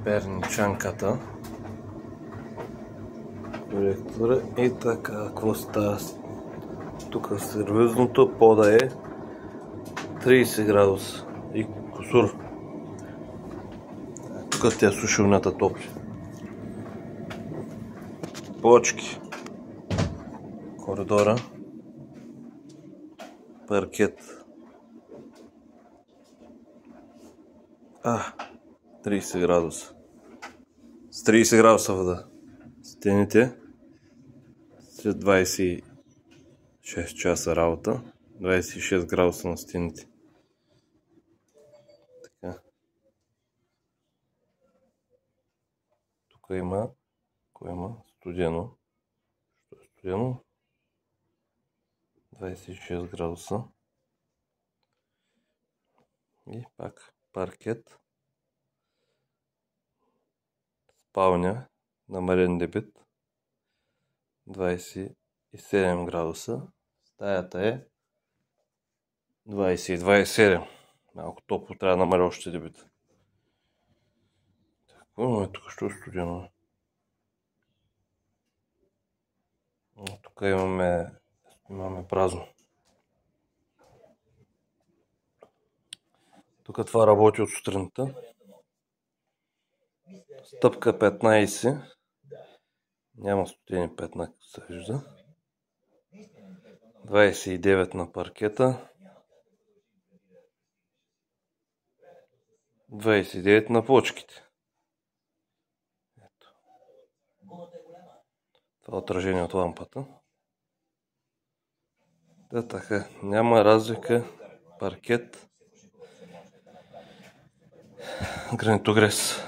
перничанката, коректора и така, какво става? Тук сервизното пода е 30 градуса и кусур. Тук тя сушилната топли. Плочки, коридора, паркет. 30 градуса. С 30 градуса вода. Стените след 26 часа работа. 26 градуса на стените. Така. Тук има студено. Що е студено? 26 градуса. И пак паркет. Спалня, намален дебит, 27 градуса. Стаята е 27. Малко топло, трябва да намаля още дебит. Какво е тук? Що е студено? Тук имаме празно. Тук това работи от сутринта. Стъпка 15. Няма студени петна, както се вижда. 29 на паркета. 29 на плочките. Ето. Това е отражение от лампата. Да, така. Няма разлика. Паркет. Гранитогрес.